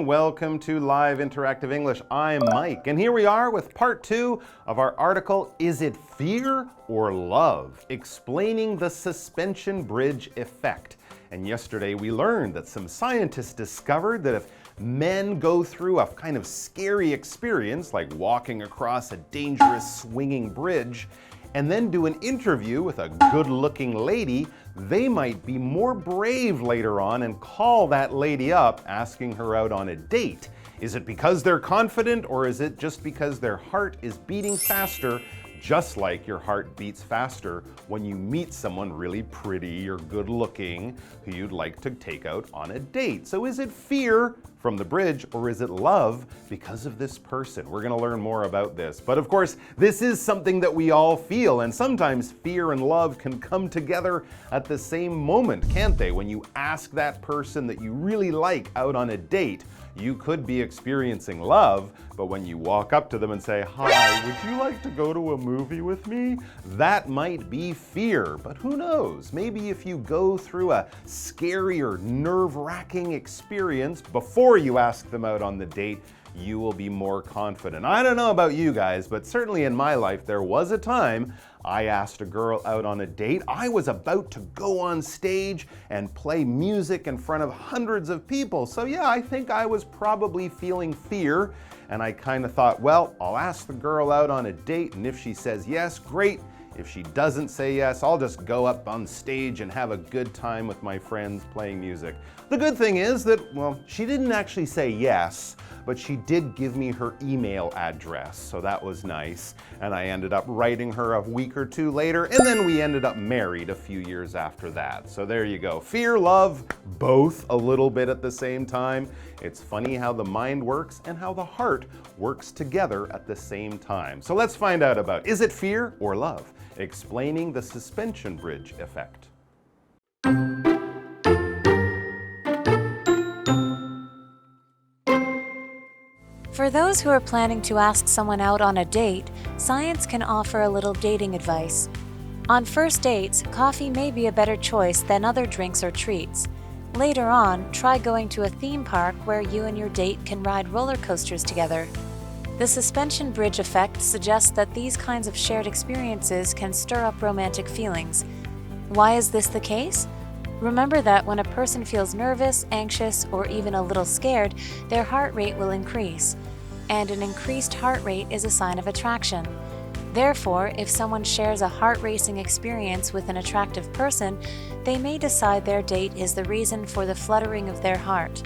welcome to Live Interactive English. I'm Mike, and here we are with part 2 of our article, Is It Fear or Love? Explaining the suspension bridge effect. And yesterday we learned that some scientists discovered that if men go through a kind of scary experience, like walking across a dangerous swinging bridge, and then do an interview with a good-looking lady, they might be more brave later on and call that lady up, asking her out on a date. Is it because they're confident, or is it just because their heart is beating faster, just like your heart beats faster when you meet someone really pretty or good-looking who you'd like to take out on a date? So is it fear from the bridge, or is it love because of this person? We're going to learn more about this. But of course, this is something that we all feel, and sometimes fear and love can come together at the same moment, can't they? When you ask that person that you really like out on a date, you could be experiencing love, but when you walk up to them and say, "Hi, would you like to go to a movie with me?" that might be fear, but who knows? Maybe if you go through a scary or nerve-wracking experience before you ask them out on the date, you will be more confident. I don't know about you guys, but certainly in my life there was a time I asked a girl out on a date. I was about to go on stage and play music in front of hundreds of people. So yeah, I think I was probably feeling fear, and I kind of thought, well, I'll ask the girl out on a date, and if she says yes, great. If she doesn't say yes, I'll just go up on stage and have a good time with my friends playing music. The good thing is that, well, she didn't actually say yes, but she did give me her email address, so that was nice. And I ended up writing her a week or two later, and then we ended up married a few years after that. So there you go. Fear, love, both a little bit at the same time. It's funny how the mind works and how the heart works together at the same time. So let's find out about, is it fear or love? Explaining the suspension bridge effect. For those who are planning to ask someone out on a date, science can offer a little dating advice. On first dates, coffee may be a better choice than other drinks or treats. Later on, try going to a theme park where you and your date can ride roller coasters together. The suspension bridge effect suggests that these kinds of shared experiences can stir up romantic feelings. Why is this the case? Remember that when a person feels nervous, anxious, or even a little scared, their heart rate will increase. And an increased heart rate is a sign of attraction. Therefore, if someone shares a heart-racing experience with an attractive person, they may decide their date is the reason for the fluttering of their heart.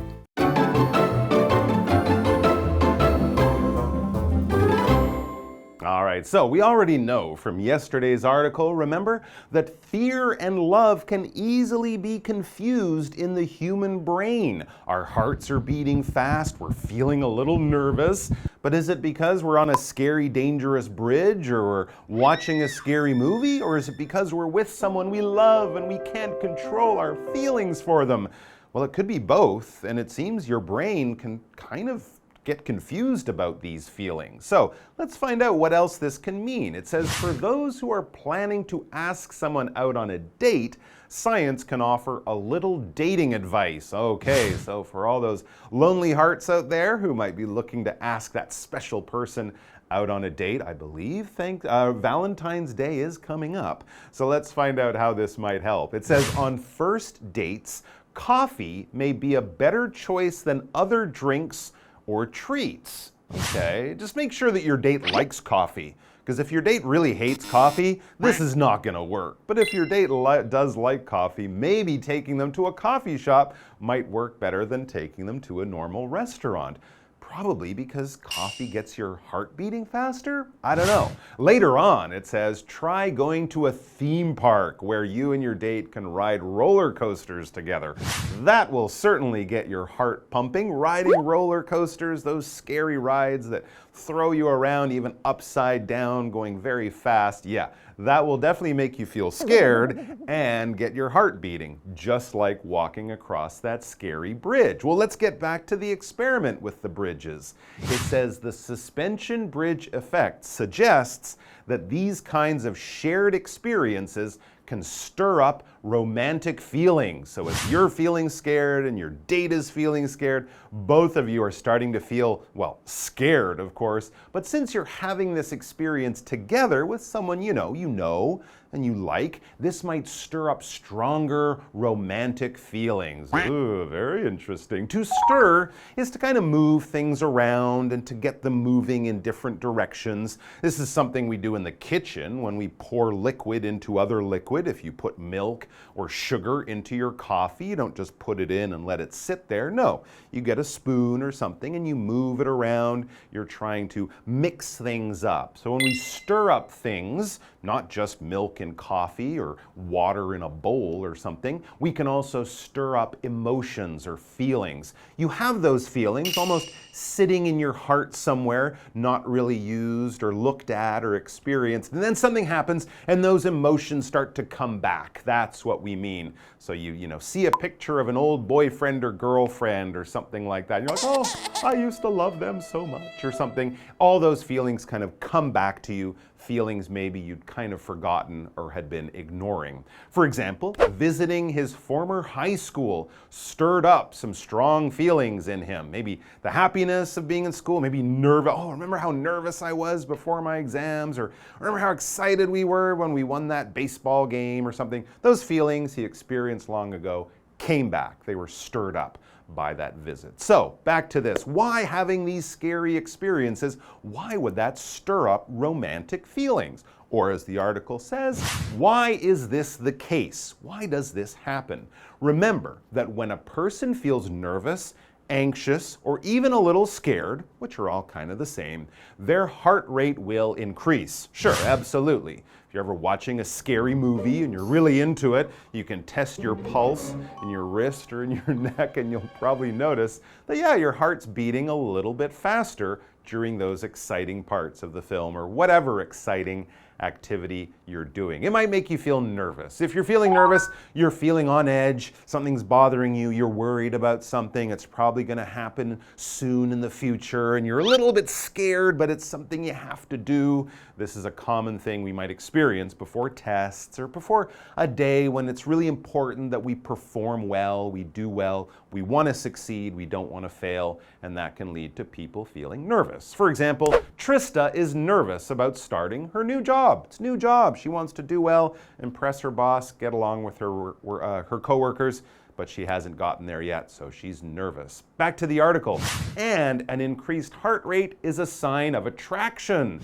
All right, so we already know from yesterday's article, remember, that fear and love can easily be confused in the human brain. Our hearts are beating fast, we're feeling a little nervous, but is it because we're on a scary, dangerous bridge, or we're watching a scary movie, or is it because we're with someone we love and we can't control our feelings for them? Well, it could be both, and it seems your brain can kind of get confused about these feelings. So let's find out what else this can mean. It says, for those who are planning to ask someone out on a date, science can offer a little dating advice. Okay, so for all those lonely hearts out there who might be looking to ask that special person out on a date, I believe Valentine's Day is coming up. So let's find out how this might help. It says, on first dates, coffee may be a better choice than other drinks or treats. Okay, just make sure that your date likes coffee, because if your date really hates coffee, this is not going to work. But if your date does like coffee, maybe taking them to a coffee shop might work better than taking them to a normal restaurant. Probably because coffee gets your heart beating faster? I don't know. Later on, it says, try going to a theme park where you and your date can ride roller coasters together. That will certainly get your heart pumping. Riding roller coasters, those scary rides that throw you around even upside down, going very fast. Yeah, that will definitely make you feel scared and get your heart beating, just like walking across that scary bridge. Well, let's get back to the experiment with the bridges. It says the suspension bridge effect suggests that these kinds of shared experiences can stir up romantic feelings. So if you're feeling scared and your date is feeling scared, both of you are starting to feel, well, scared, of course. But since you're having this experience together with someone you know, and you like, this might stir up stronger romantic feelings. Ooh, very interesting. To stir is to kind of move things around and to get them moving in different directions. This is something we do in the kitchen when we pour liquid into other liquid. If you put milk or sugar into your coffee, you don't just put it in and let it sit there. No, you get a spoon or something and you move it around. You're trying to mix things up. So when we stir up things, not just milk and coffee or water in a bowl or something, we can also stir up emotions or feelings. You have those feelings almost sitting in your heart somewhere, not really used or looked at or experienced, and then something happens and those emotions start to come back. That's what we mean. So you see a picture of an old boyfriend or girlfriend or something like that. You're like, oh, I used to love them so much or something. All those feelings kind of come back to you. Feelings maybe you'd kind of forgotten or had been ignoring. For example, visiting his former high school stirred up some strong feelings in him. Maybe the happiness of being in school, maybe nervous. Oh, remember how nervous I was before my exams, or remember how excited we were when we won that baseball game or something. Those feelings he experienced long ago came back. They were stirred up by that visit. So back to this. Why having these scary experiences? Why would that stir up romantic feelings? Or as the article says, why is this the case? Why does this happen? Remember that when a person feels nervous, anxious, or even a little scared, which are all kind of the same, their heart rate will increase. Sure, absolutely. If you're ever watching a scary movie and you're really into it, you can test your pulse in your wrist or in your neck, and you'll probably notice that, yeah, your heart's beating a little bit faster during those exciting parts of the film or whatever exciting activity you're doing. It might make you feel nervous. If you're feeling nervous, you're feeling on edge, something's bothering you, you're worried about something, it's probably going to happen soon in the future, and you're a little bit scared, but it's something you have to do. This is a common thing we might experience before tests or before a day when it's really important that we perform well, we do well, we want to succeed, we don't want to fail, and that can lead to people feeling nervous. For example, Trista is nervous about starting her new job. It's a new job. She wants to do well, impress her boss, get along with her coworkers, but she hasn't gotten there yet, so she's nervous. Back to the article. And an increased heart rate is a sign of attraction,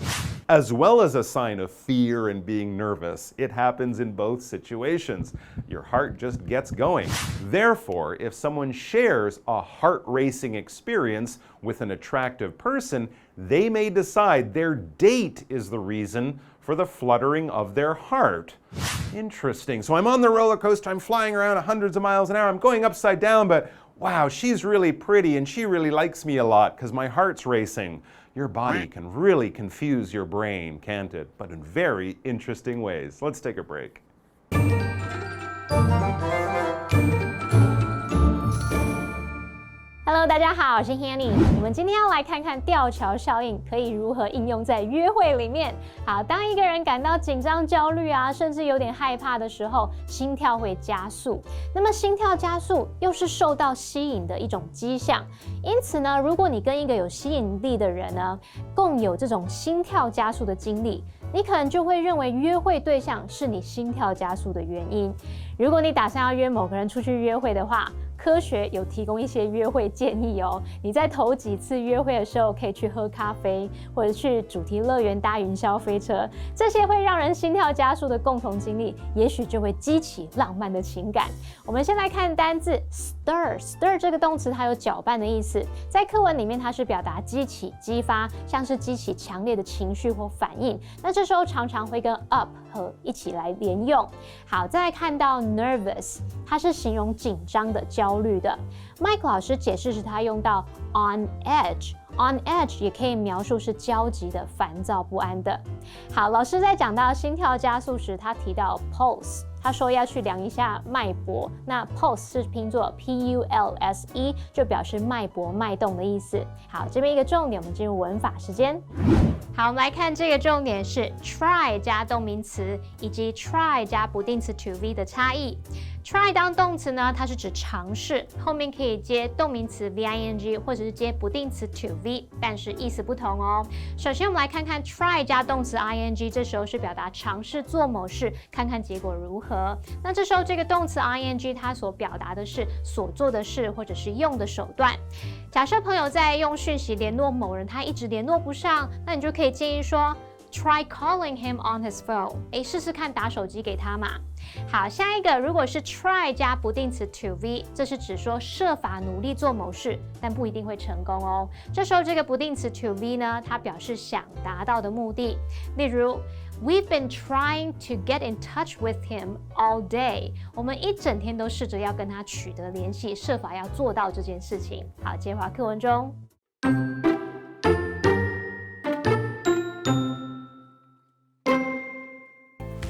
as well as a sign of fear and being nervous. It happens in both situations. Your heart just gets going. Therefore, if someone shares a heart-racing experience with an attractive person, they may decide their date is the reason for the fluttering of their heart. Interesting. So I'm on the roller coaster, I'm flying around at hundreds of miles an hour, I'm going upside down, but wow, she's really pretty and she really likes me a lot because my heart's racing. Your body can really confuse your brain, can't it? But in very interesting ways. Let's take a break. Hello， 大家好，我是 Hanny。我们今天要来看看吊桥效应可以如何应用在约会里面。好，当一个人感到紧张、焦虑啊，甚至有点害怕的时候，心跳会加速。那么心跳加速又是受到吸引的一种迹象。因此呢，如果你跟一个有吸引力的人呢，共有这种心跳加速的经历，你可能就会认为约会对象是你心跳加速的原因。如果你打算要约某个人出去约会的话，科学有提供一些约会建议哦。你在头几次约会的时候，可以去喝咖啡，或者去主题乐园搭云霄飞车，这些会让人心跳加速的共同经历，也许就会激起浪漫的情感。我们先来看单字 stir 这个动词，它有搅拌的意思，在课文里面它是表达激起、激发，像是激起强烈的情绪或反应。那这时候常常会跟 up 和一起来连用。好，再来看到 nervous， 它是形容紧张的、焦虑的。Mike 老师解释是他用到 on edge。On edge 也可以描述是焦急的、烦躁不安的。好，老师在讲到心跳加速时，他提到 pulse。他说要去量一下脉搏，那 pulse 是拼作 P-U-L-S-E， 就表示脉搏脉动的意思。好，这边一个重点，我们进入文法时间。好，我们来看这个重点是 try 加动名词以及 try 加不定词 to be 的差异。try 当动词呢，它是指尝试，后面可以接动名词 V-I-N-G 或者是接不定词 to be， 但是意思不同哦。首先我们来看看 try 加动词 I-N-G， 这时候是表达尝试做某事，看看结果如何。那这时候这个动词 I-N-G 它所表达的是所做的事或者是用的手段。假设朋友在用讯息联络某人，他一直联络不上，那你就可以建议说 try calling him on his phone， 试试看打手机给他嘛。好，下一个如果是 try 加不定词 to be， 这是指说设法努力做某事，但不一定会成功哦。这时候这个不定词 to be 呢，它表示想达到的目的。例如 We've been trying to get in touch with him all day。我们一整天都试着要跟他取得联系，设法要做到这件事情。好，接回课文中。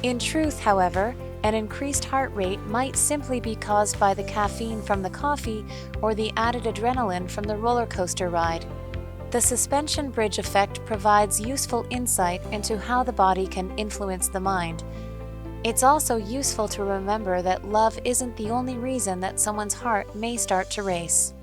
In truth, however, an increased heart rate might simply be caused by the caffeine from the coffee or the added adrenaline from the roller coaster ride. The suspension bridge effect provides useful insight into how the body can influence the mind. It's also useful to remember that love isn't the only reason that someone's heart may start to race.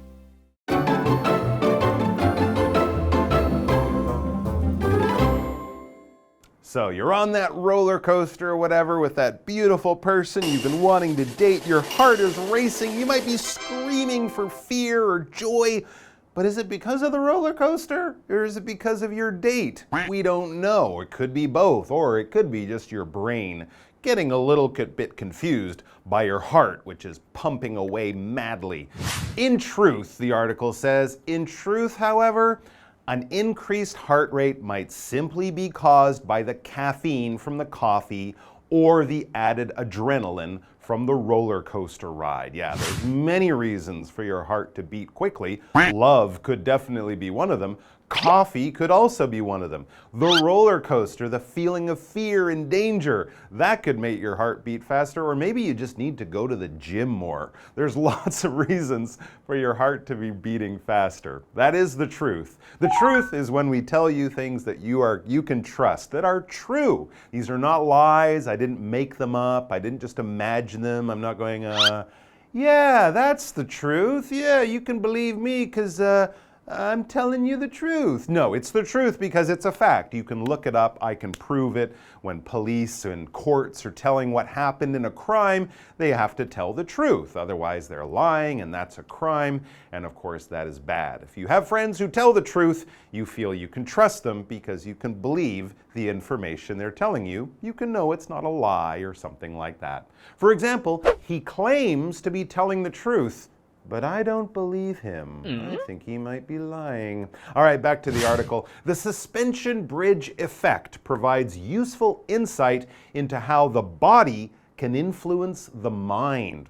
So you're on that roller coaster or whatever with that beautiful person you've been wanting to date. Your heart is racing. You might be screaming for fear or joy. But is it because of the roller coaster or is it because of your date? We don't know. It could be both, or it could be just your brain getting a little bit confused by your heart, which is pumping away madly. In truth, the article says, in truth, however, an increased heart rate might simply be caused by the caffeine from the coffee or the added adrenaline from the roller coaster ride. Yeah, there's many reasons for your heart to beat quickly. Love could definitely be one of them. Coffee could also be one of them. The roller coaster, the feeling of fear and danger, that could make your heart beat faster, or maybe you just need to go to the gym more. There's lots of reasons for your heart to be beating faster. That is the truth. The truth is when we tell you things that you can trust, that are true. These are not lies. I didn't make them up. I didn't just imagine them. I'm not going, yeah, that's the truth. Yeah, you can believe me because, I'm telling you the truth. No, it's the truth because it's a fact. You can look it up. I can prove it. When police and courts are telling what happened in a crime, they have to tell the truth. Otherwise, they're lying, and that's a crime. And of course, that is bad. If you have friends who tell the truth, you feel you can trust them because you can believe the information they're telling you. You can know it's not a lie or something like that. For example, he claims to be telling the truth, but I don't believe him. I think he might be lying. All right, back to the article. The suspension bridge effect provides useful insight into how the body can influence the mind.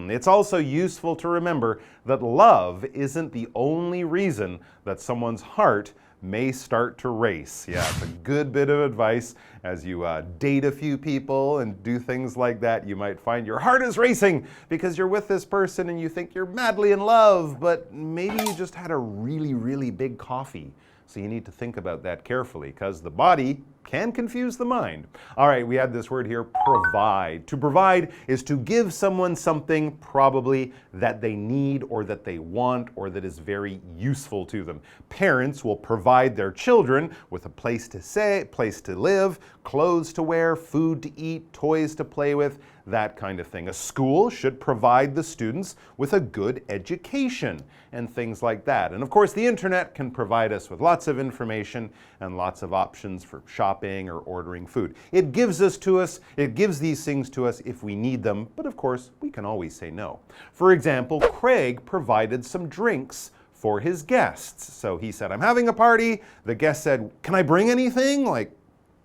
It's also useful to remember that love isn't the only reason that someone's heart may start to race. Yeah, it's a good bit of advice as you date a few people and do things like that. You might find your heart is racing because you're with this person and you think you're madly in love, but maybe you just had a really, really big coffee. So you need to think about that carefully because the body can confuse the mind. All right, we had this word here, provide. To provide is to give someone something probably that they need or that they want or that is very useful to them. Parents will provide their children with a place to stay, place to live, clothes to wear, food to eat, toys to play with, that kind of thing. A school should provide the students with a good education and things like that. And of course, the internet can provide us with lots of information and lots of options for shopping or ordering food. It gives these things to us if we need them, but of course, we can always say no. For example, Craig provided some drinks for his guests. So he said, I'm having a party. The guest said, can I bring anything like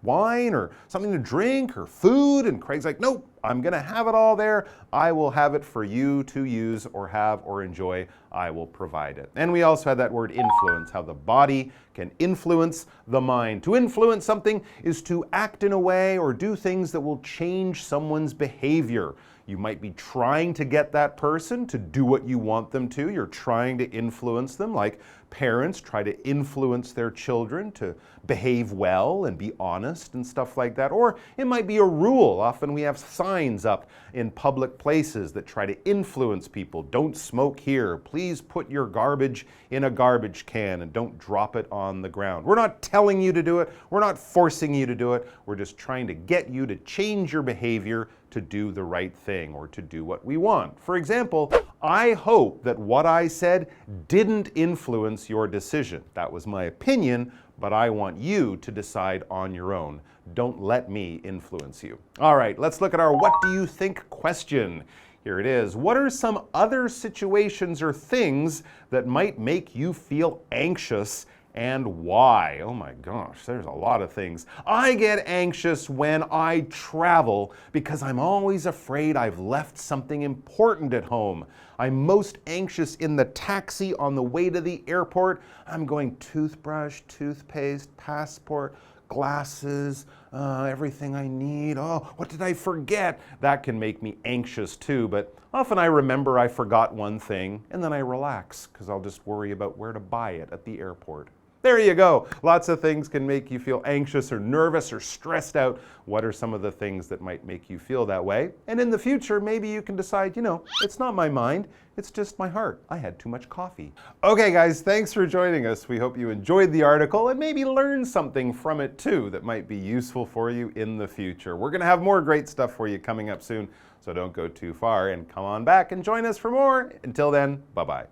wine or something to drink or food? And Craig's like, nope, I'm going to have it all there. I will have it for you to use or have or enjoy. I will provide it. And we also had that word influence, how the body can influence the mind. To influence something is to act in a way or do things that will change someone's behavior. You might be trying to get that person to do what you want them to. You're trying to influence them, like parents try to influence their children to behave well and be honest and stuff like that. Or it might be a rule. Often we have signs up in public places that try to influence people. Don't smoke here. Please put your garbage in a garbage can and don't drop it on the ground. We're not telling you to do it. We're not forcing you to do it. We're just trying to get you to change your behavior to do the right thing or to do what we want. For example, I hope that what I said didn't influence your decision. That was my opinion, but I want you to decide on your own. Don't let me influence you. All right, let's look at our what do you think question. Here it is. What are some other situations or things that might make you feel anxious and why? Oh my gosh, there's a lot of things. I get anxious when I travel because I'm always afraid I've left something important at home. I'm most anxious in the taxi on the way to the airport. I'm going toothbrush, toothpaste, passport, glasses, everything I need. Oh, what did I forget? That can make me anxious too, but often I remember I forgot one thing and then I relax because I'll just worry about where to buy it at the airport. There you go. Lots of things can make you feel anxious or nervous or stressed out. What are some of the things that might make you feel that way? And in the future, maybe you can decide, it's not my mind, it's just my heart. I had too much coffee. Okay, guys, thanks for joining us. We hope you enjoyed the article and maybe learned something from it too that might be useful for you in the future. We're going to have more great stuff for you coming up soon, so don't go too far and come on back and join us for more. Until then, bye-bye.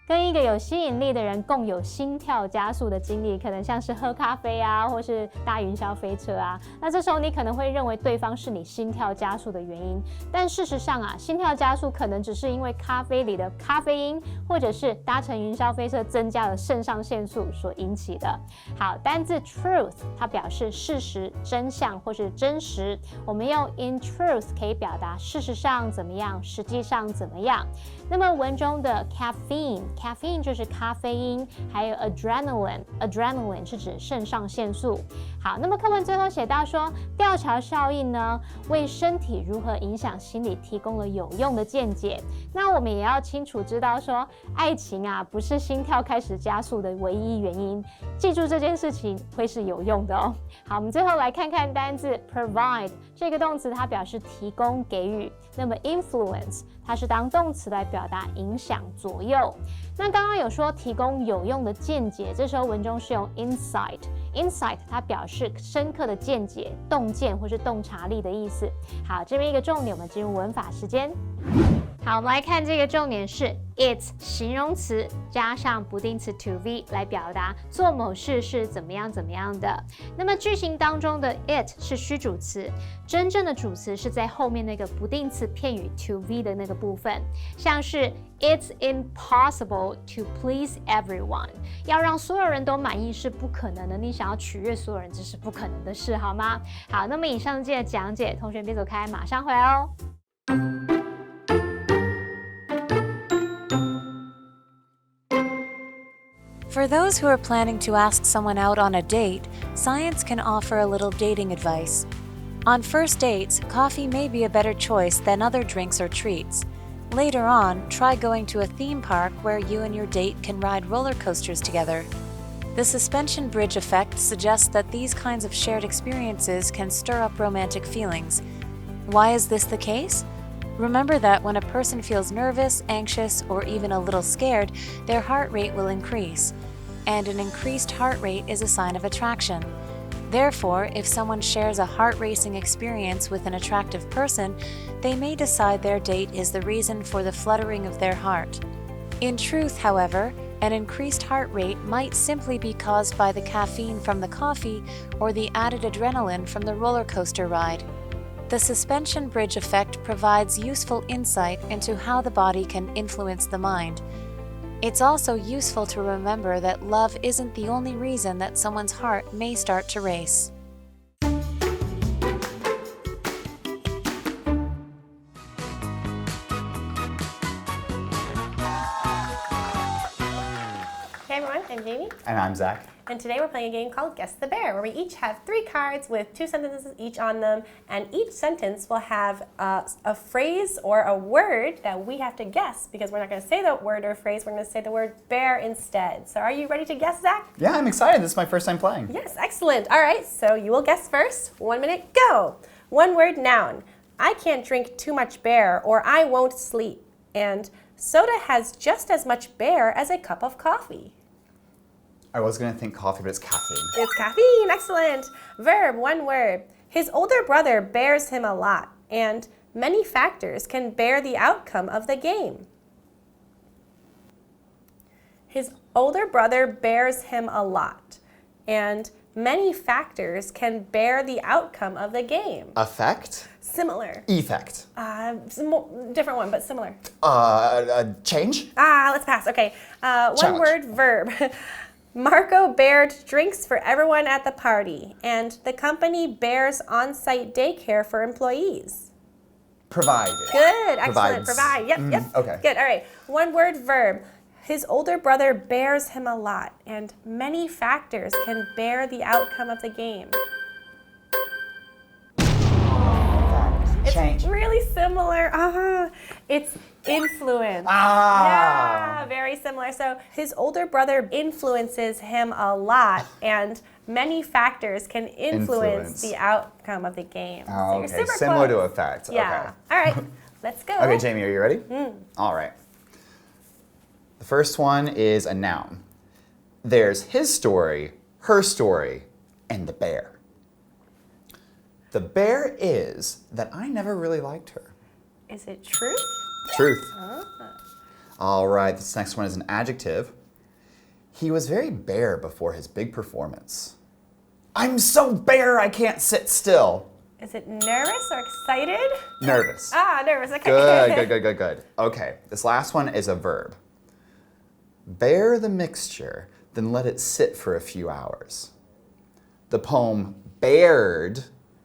跟一个有吸引力的人共有心跳加速的经历，可能像是喝咖啡啊，或是搭云霄飞车啊。那这时候你可能会认为对方是你心跳加速的原因，但事实上啊，心跳加速可能只是因为咖啡里的咖啡因，或者是搭乘云霄飞车增加了肾上腺素所引起的。好，单字 truth 它表示事实、真相或是真实。我们用 in truth 可以表达事实上怎么样，实际上怎么样。那么文中的 caffeine 就是咖啡因，还有 adrenaline 是指肾上腺素。好，那么课文最后写到说，吊桥效应呢，为身体如何影响心理提供了有用的见解。那我们也要清楚知道说，爱情啊不是心跳开始加速的唯一原因，记住这件事情会是有用的哦。好，我们最后来看看单字 provide 这个动词，它表示提供、给予。那么 influence 它是当动词来表达影响、左右。那刚刚有说提供有用的见解，这时候文中是用 insight 它表示深刻的见解、洞见或是洞察力的意思。好，这边一个重点，我们进入文法时间。好，我们来看这个重点是 it 形容词加上不定词 to be 来表达做某事是怎么样怎么样的。那么句型当中的 it 是虚主词，真正的主词是在后面那个不定词片语 to be 的那个部分，像是 It's impossible to please everyone。要让所有人都满意是不可能的，你想要取悦所有人，这是不可能的事，好吗？好，那么以上这些讲解，同学别走开，马上回来哦。For those who are planning to ask someone out on a date, science can offer a little dating advice. On first dates, coffee may be a better choice than other drinks or treats. Later on, try going to a theme park where you and your date can ride roller coasters together. The suspension bridge effect suggests that these kinds of shared experiences can stir up romantic feelings. Why is this the case? Remember that when a person feels nervous, anxious, or even a little scared, their heart rate will increase. And an increased heart rate is a sign of attraction. Therefore, if someone shares a heart-racing experience with an attractive person, they may decide their date is the reason for the fluttering of their heart. In truth, however, an increased heart rate might simply be caused by the caffeine from the coffee or the added adrenaline from the roller coaster ride. The suspension bridge effect provides useful insight into how the body can influence the mind. It's also useful to remember that love isn't the only reason that someone's heart may start to race. Hey everyone, I'm Jamie. And I'm Zach. And today we're playing a game called Guess the Bear, where we each have 3 cards with 2 sentences each on them, and each sentence will have a phrase or a word that we have to guess, because we're not going to say the word or phrase, we're going to say the word bear instead. So are you ready to guess, Zach? Yeah, I'm excited. This is my first time playing. Yes, excellent. All right, so you will guess first. 1 minute, go. 1 word noun. I can't drink too much bear or I won't sleep. And soda has just as much bear as a cup of coffee. I was going to think coffee, but it's caffeine. It's caffeine, excellent. Verb, 1 word. His older brother bears him a lot, and many factors can bear the outcome of the game. His older brother bears him a lot, and many factors can bear the outcome of the game. Affect? Similar. Effect? Different one, but similar. Change? Let's pass. Okay. 1 word, verb. Marco bared drinks for everyone at the party, and the company bears on-site daycare for employees. Provide. Good, excellent. Provides. Provide. Yep. Okay. Good. All right. 1 word, verb. His older brother bears him a lot, and many factors can bear the outcome of the game. Change. It's really similar. It's influence. Yeah, very similar. So his older brother influences him a lot, and many factors can influence the outcome of the game. Oh, So you're okay. super Similar close. to effect. Yeah. Okay. All right. Let's go. Okay, Jamie, are you ready? All right. The first one is a noun. There's his story, her story, and the bear. The bear is that I never really liked her. Is it truth? Truth. All right, this next one is an adjective. He was very bare before his big performance. I'm so bare I can't sit still. Is it nervous or excited? Nervous. Nervous. Okay. Good. Okay, this last one is a verb. Bear the mixture, then let it sit for a few hours. The poem bared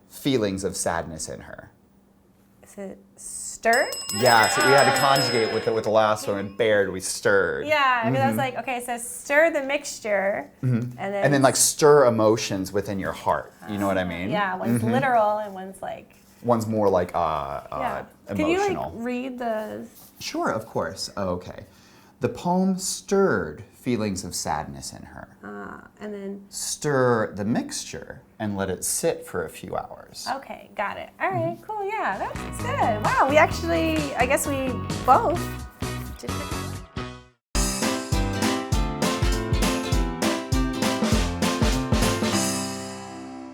feelings of sadness in her. Is it stirred? Yeah, so we had to conjugate with the last one. And bared, we stirred. Yeah, because I was like, okay, so stir the mixture, and then like stir emotions within your heart. You know what I mean? yeah, one's literal and one's like One's more like yeah. emotional. Can you like read the? Sure, of course. Okay. The poem stirred feelings of sadness in her. And then. Stir the mixture and let it sit for a few hours. Okay, got it. All right, cool. Yeah, that's good. Wow, we actually, I guess we both